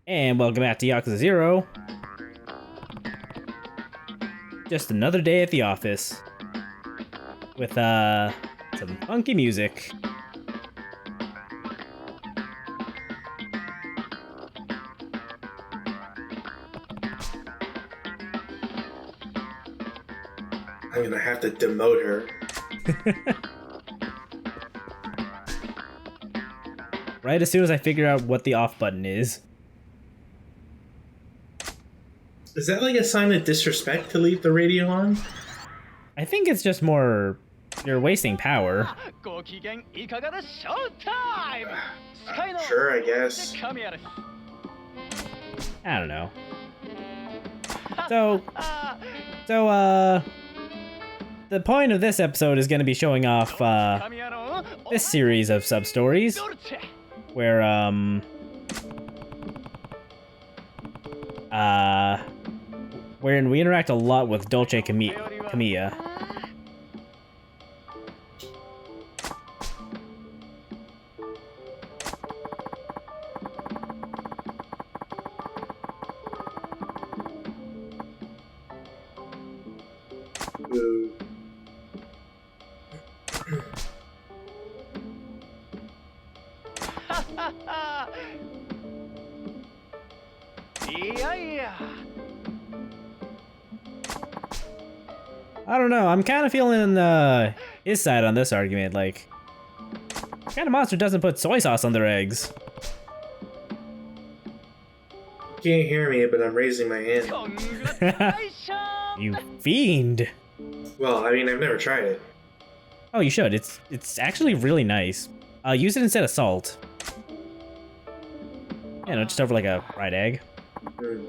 And welcome back to Yakuza 0. Just another day at the office. With, some funky music. I'm gonna have to demote her. Right as soon as I figure out what the off button is. Is that like a sign of disrespect to leave the radio on? I think it's just more... you're wasting power. Sure, I guess. I don't know. So, the point of this episode is going to be showing off, this series of sub-stories, where, wherein we interact a lot with Dolce Camilla. Ooh. I don't know, I'm kind of feeling, his side on this argument, like, what kind of monster doesn't put soy sauce on their eggs? You can't hear me, but I'm raising my hand. You fiend! Well, I mean, I've never tried it. Oh, you should. It's actually really nice. Use it instead of salt. You know, just over like a fried egg. Mm.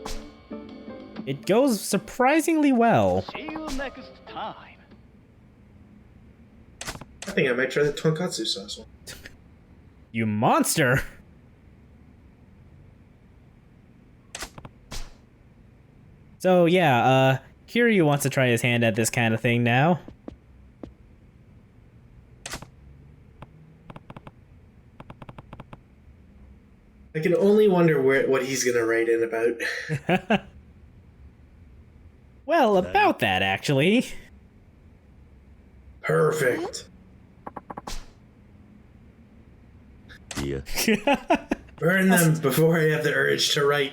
It goes surprisingly well. See you next time. I think I might try the tonkatsu sauce one. You monster! So yeah, Kiryu wants to try his hand at this kind of thing now. I can only wonder what he's gonna write in about. Well, about that, actually. Perfect. Yeah. Burn them before I have the urge to write.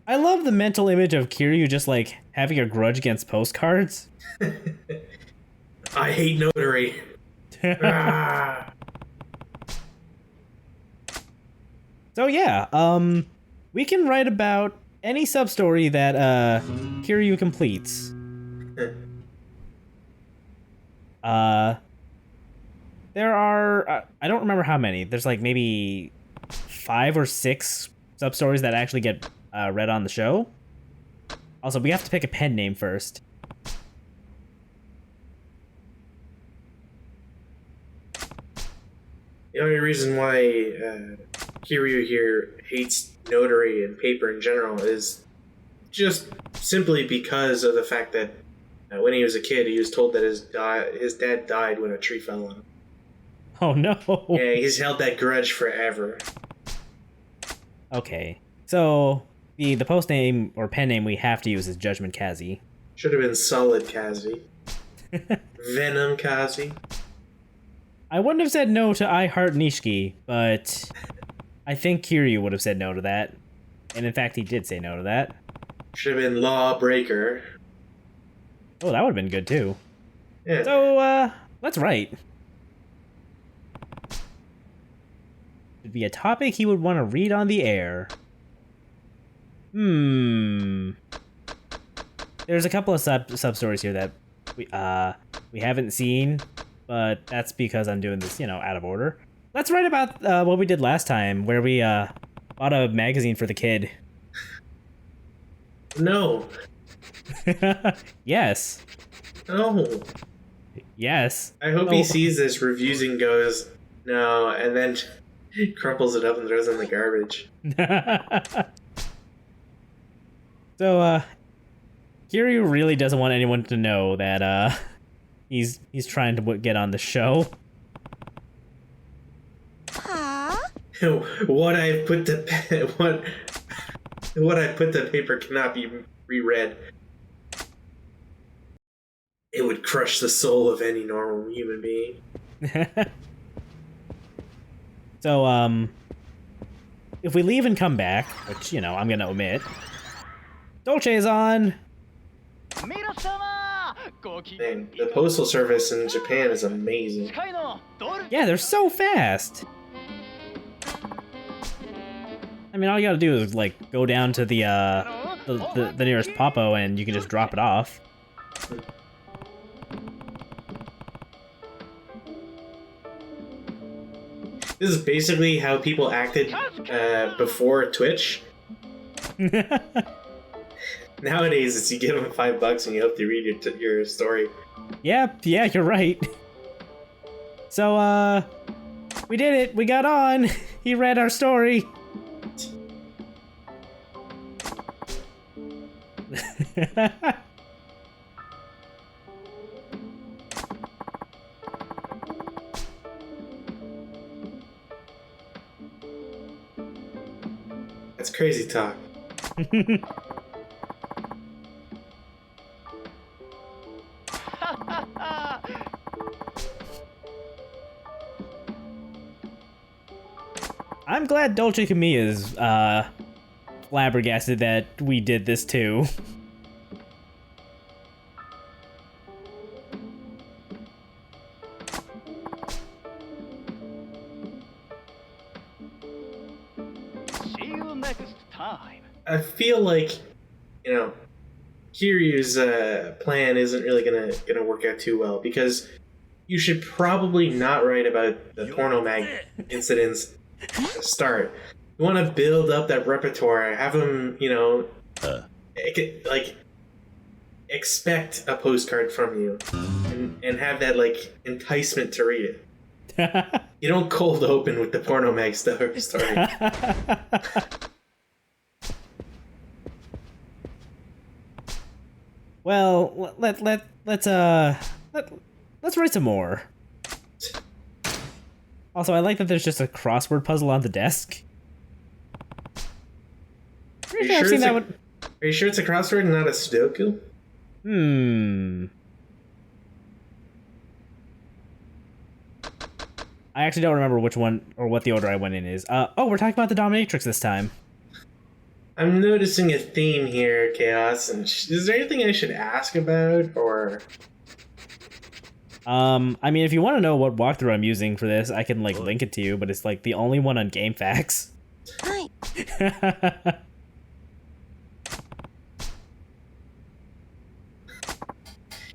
I love the mental image of Kiryu just, like, having a grudge against postcards. I hate notary. Ah. So yeah, we can write about any sub-story that, Kiryu completes. There are, I don't remember how many. There's like maybe 5 or 6 sub-stories that actually get, read on the show. Also, we have to pick a pen name first. The only reason why Kiryu here hates notary and paper in general is just simply because of the fact that when he was a kid, he was told that his dad died when a tree fell on him. Oh no. Yeah, he's held that grudge forever. Okay. So, the post name or pen name we have to use is Judgment Kazi. Should have been Solid Kazi. Venom Kazi. I wouldn't have said no to I Heart Nishiki, but I think Kiryu would have said no to that. And in fact, he did say no to that. Should have been Lawbreaker. Oh, that would have been good too. Yeah. So, let's write. It'd be a topic he would want to read on the air. There's a couple of sub-stories here that we haven't seen, but that's because I'm doing this, out of order. Let's write about what we did last time, where we bought a magazine for the kid. No. Yes. No. Yes. I hope No. he sees this, reviews and goes, no, and then crumples it up and throws it in the garbage. So, Kiryu really doesn't want anyone to know that, he's trying to get on the show. what I put to what I put to paper cannot be reread. It would crush the soul of any normal human being. So, if we leave and come back, which, you know, I'm gonna omit, Dolce's on! Man, the postal service in Japan is amazing. Yeah, they're so fast! I mean, all you gotta do is, like, go down to the nearest Popo and you can just drop it off. This is basically how people acted before Twitch. Nowadays, it's you give them $5 and you hope they read your story. Yeah, you're right. So, we did it. We got on. He read our story. That's crazy talk. I'm glad Dolce Camilla is flabbergasted that we did this too. See you next time. I feel like, you know, Kiryu's plan isn't really gonna work out too well, because you should probably not write about the porno mag incidents to start. You want to build up that repertoire, have them, you know, like expect a postcard from you, and have that like enticement to read it. You don't cold open with the porno mag story. Well, let's write some more. Also, I like that there's just a crossword puzzle on the desk. Are you sure it's a crossword and not a Sudoku? I actually don't remember which one or what the order I went in is. Oh, we're talking about the Dominatrix this time. I'm noticing a theme here, Chaos. And is there anything I should ask about, or? I mean, if you want to know what walkthrough I'm using for this, I can like link it to you, but it's like the only one on GameFAQs. Hi.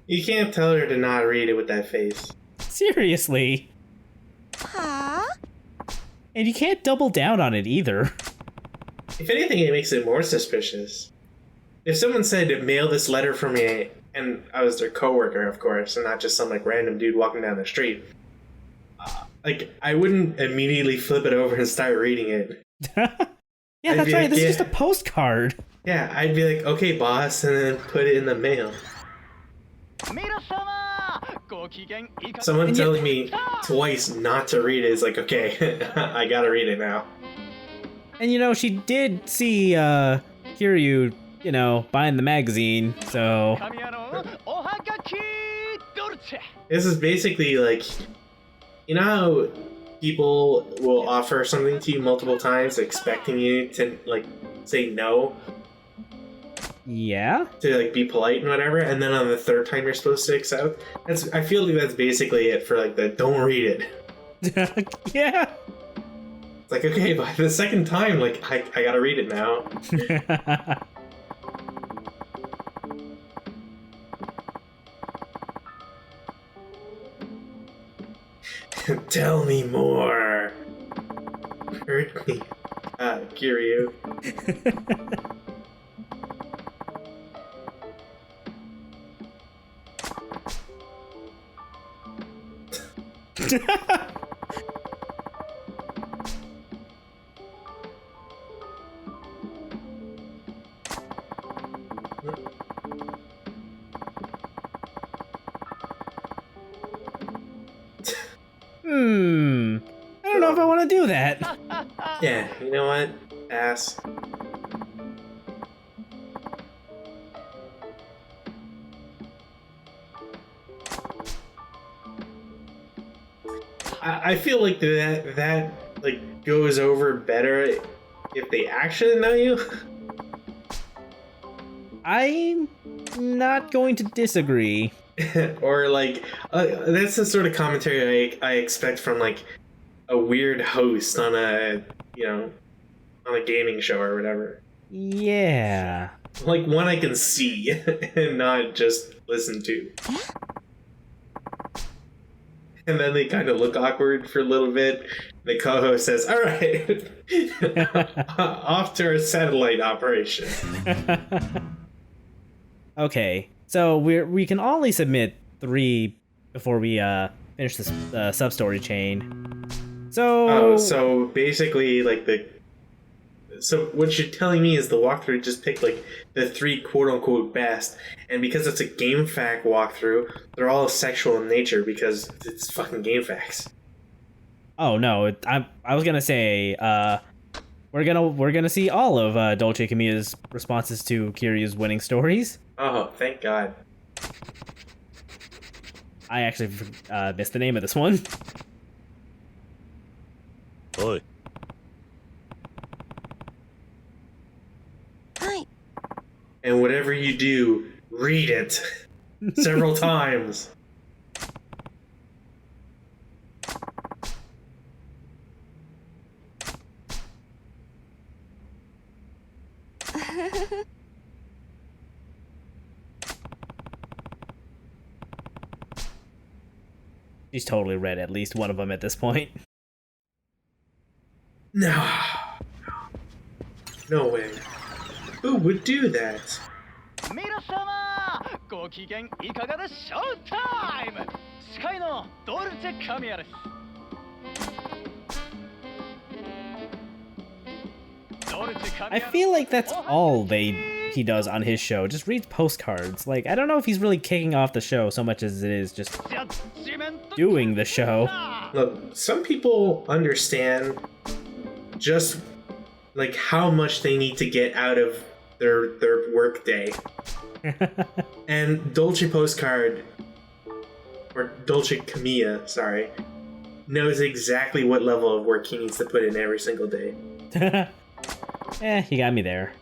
You can't tell her to not read it with that face. Seriously. Huh? And you can't double down on it either. If anything, it makes it more suspicious. If someone said, mail this letter for me, and I was their coworker, of course, and not just some like random dude walking down the street, like I wouldn't immediately flip it over and start reading it. Yeah, that's right. This is just a postcard. Yeah, I'd be like, okay, boss, and then put it in the mail. Someone telling me twice not to read it is like, okay, I gotta read it now. And you know, she did see Kiryu, you know, buying the magazine, so... This is basically like, you know how people will offer something to you multiple times expecting you to like say no? Yeah? To like be polite and whatever, and then on the third time you're supposed to accept? I feel like that's basically it for like the don't read it. Yeah. It's like, okay, by the second time, like I gotta read it now. Tell me more. Hurt me. Kiryu. I don't know if I want to do that. that. Yeah, you know what? Pass. I feel like that like goes over better if they actually know you. I'm not going to disagree. Or like that's the sort of commentary I expect from like a weird host on a on a gaming show or whatever. Yeah. Like one I can see and not just listen to. And then they kind of look awkward for a little bit. The co-host says, "All right, off to our satellite operation." Okay, so we can only submit 3 before we finish this sub-story chain. So So basically, like so what you're telling me is the walkthrough just picked like the 3 quote-unquote best, and because it's a game fact walkthrough, they're all sexual in nature because it's fucking game facts. Oh no, I was gonna say we're gonna see all of Dolce Camilla's responses to Kiryu's winning stories. Oh, thank God. I actually missed the name of this one. Oi. Hi. And whatever you do, read it several times. She's totally read at least one of them at this point. No. No way. Who would do that? 皆様ご機嫌いかがでショータイム司会のドルチェ・カミヤですドルチェ・カミ I ヤ feel like that's all he does on his show. Just reads postcards. Like, I don't know if he's really kicking off the show so much as it is just doing the show. Look, some people understand just like how much they need to get out of their work day. And Dolce Postcard, or Dolce Camilla, sorry, knows exactly what level of work he needs to put in every single day. You got me there.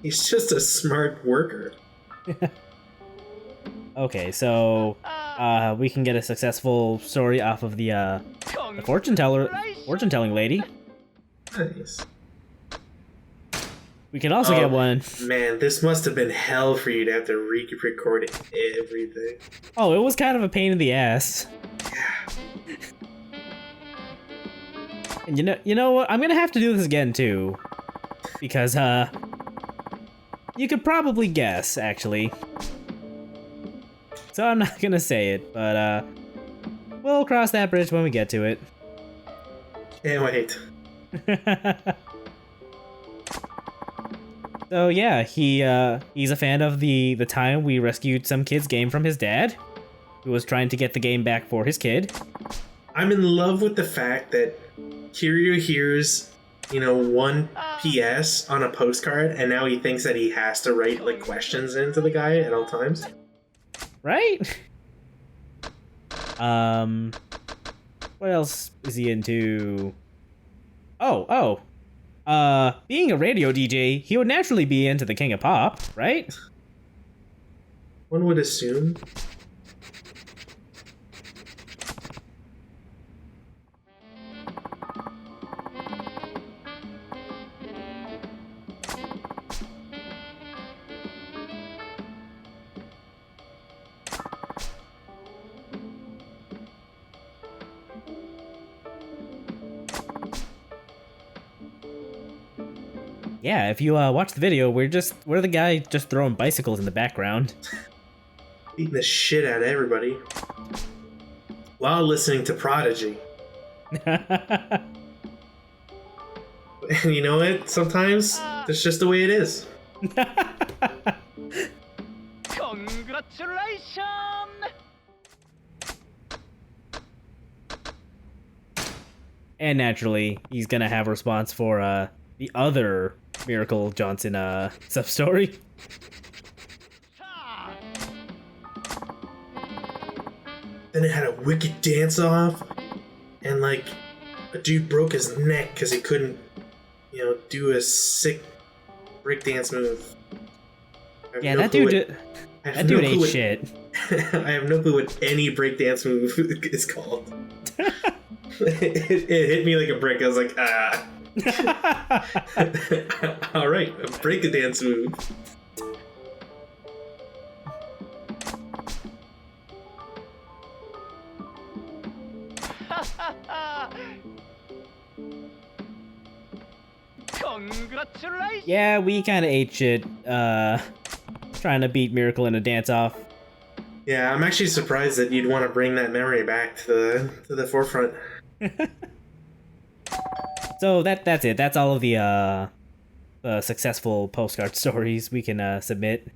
He's just a smart worker. Okay, so we can get a successful story off of the fortune telling lady. Nice. We can also get one. Man, this must have been hell for you to have to re-record everything. Oh, it was kind of a pain in the ass. Yeah. And you know what? I'm gonna have to do this again too, because you could probably guess actually. So I'm not gonna say it, but we'll cross that bridge when we get to it. Can't wait. So yeah, he's a fan of the time we rescued some kid's game from his dad, who was trying to get the game back for his kid. I'm in love with the fact that Kiryu hears, 1 PS on a postcard, and now he thinks that he has to write like questions into the guy at all times. Right? What else is he into? Being a radio DJ, he would naturally be into the King of Pop, right? One would assume. Yeah, if you watch the video, we're the guy just throwing bicycles in the background. Beating the shit out of everybody. While listening to Prodigy. And you know what? Sometimes that's just the way it is. Congratulations! And naturally, he's gonna have a response for the other Miracle Johnson sub-story. Then it had a wicked dance-off, and like a dude broke his neck because he couldn't, do a sick breakdance move. Yeah, that dude ate shit. I have no clue what any breakdance move is called. It hit me like a brick. I was like, ah. All right, a break-a-dance move. Congratulations! Yeah, we kind of ate shit trying to beat Miracle in a dance-off. Yeah, I'm actually surprised that you'd want to bring that memory back to the forefront. So that's it. That's all of the successful postcard stories we can submit.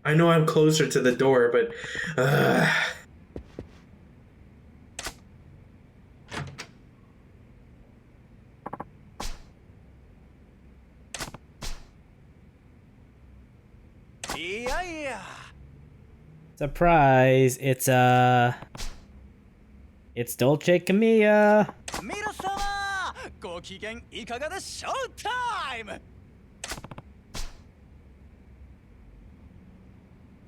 I know I'm closer to the door, but Surprise! It's Dolce Camilla. 皆様ご機嫌いかがでショータイム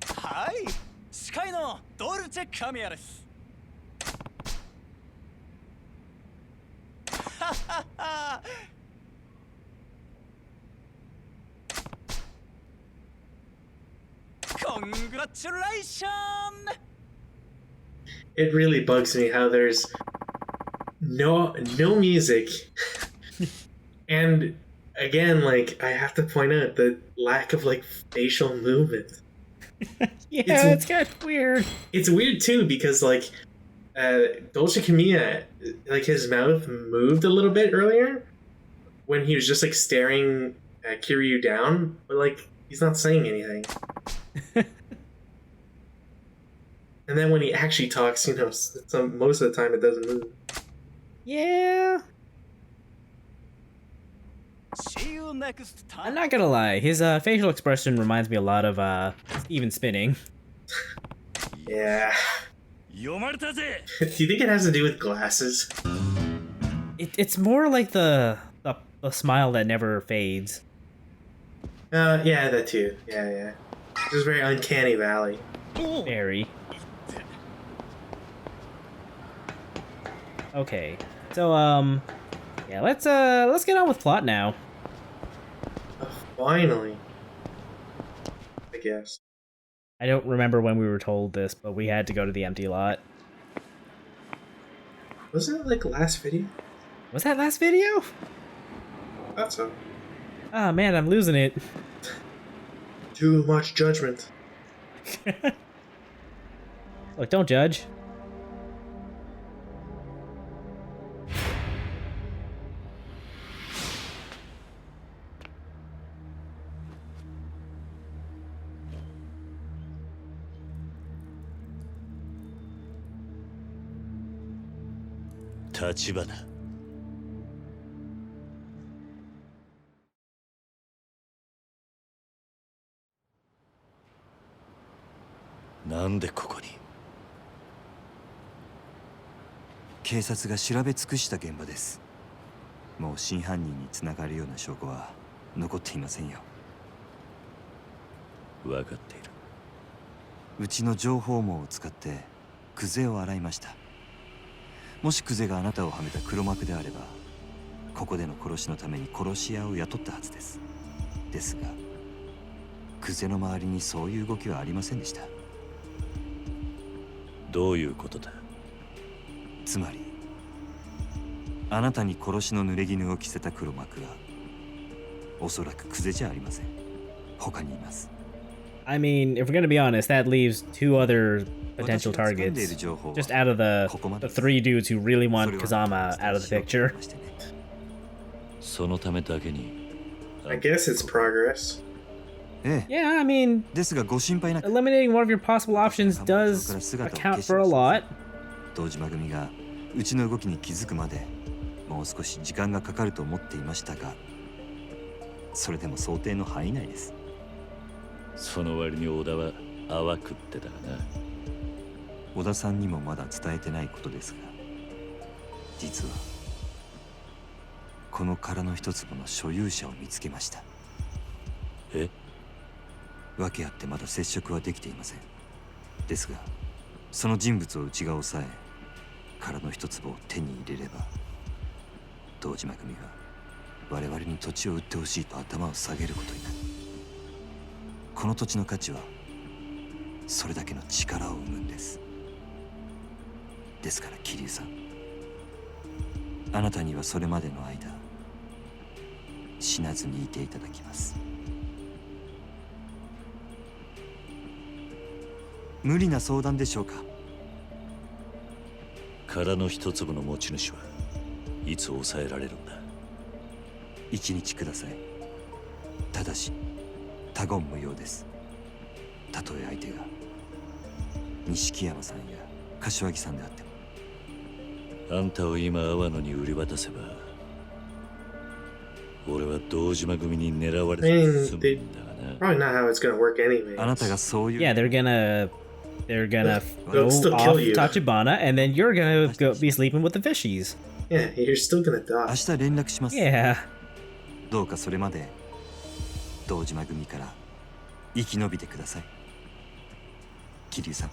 はい司会のドルチェカミヤですははは Congratulations! it really bugs me how there's no music. And again, like, I have to point out the lack of like facial movement. Yeah, it's kind of weird. It's weird too because like Dolce Camilla, like his mouth moved a little bit earlier when he was just like staring at Kiryu down, but like he's not saying anything. And then when he actually talks, most of the time it doesn't move. Yeah. See you next time. I'm not gonna lie, his facial expression reminds me a lot of Steven Spinning. Yeah. Do you think it has to do with glasses? It's more like the smile that never fades. Yeah, that too. Yeah. Just very uncanny valley. Very. Okay, so yeah, let's get on with plot now. Finally, I guess. I don't remember when we were told this, but we had to go to the empty lot. Wasn't it like last video? Was that last video? I thought so. Ah, man, I'm losing it. Too much judgment. Look, don't judge. Tachibana. なんでここに？警察が調べ尽くした現場です。もう真犯人につながるような証拠は残っていませんよ。分かっている。うちの情報網を使ってクゼを洗いました。もしクゼがあなたをはめた黒幕であれば、ここでの殺しのために殺し屋を雇ったはずです。ですが、クゼの周りにそういう動きはありませんでした。どういうことだ？つまり、あなたに殺しの濡れ衣を着せた黒幕が、おそらくクゼじゃありません。他にいます。I mean, if we're gonna be honest, that leaves two other potential targets. Just out of the three dudes who really want Kazama out of the picture. そのためだけに。I guess it's progress. ええ Yeah, I mean, ですがご心配なく eliminating one of your possible options does account for a lot. 堂島組がうちの動きに気づくまでもう少し時間がかかると思っていましたが、それでも想定の範囲内です。その割に小田は淡くってたがな。小田さんにもまだ伝えてないことですが、実はこの殻の一粒の所有者を見つけました。え？訳あってまだ接触はできていません。ですがその人物をうちが抑え、殻の一粒を手に入れれば、堂島組が我々に土地を売ってほしいと頭を下げることになる。この土地の価値はそれだけの力を生むんです。ですから桐生さん、あなたにはそれまでの間死なずにいていただきます。無理な相談でしょうか。殻の一粒の持ち主はいつ抑えられるんだ。一日ください。ただし他言無用です。たとえ相手が錦山さんや柏木さんであっても。あんたを今阿波野に売り渡せば、俺は堂島組に狙われて済むんだがな。Probably not how it's gonna work anyway. あなたがそういう Yeah, they're gonna They'll go still off kill you. Tachibana, and then you're gonna be sleeping with the fishies. Yeah, you're still gonna 明 die. 日連絡します。 Yeah. どうかそれまで堂島組から生き延びてください。桐生さん。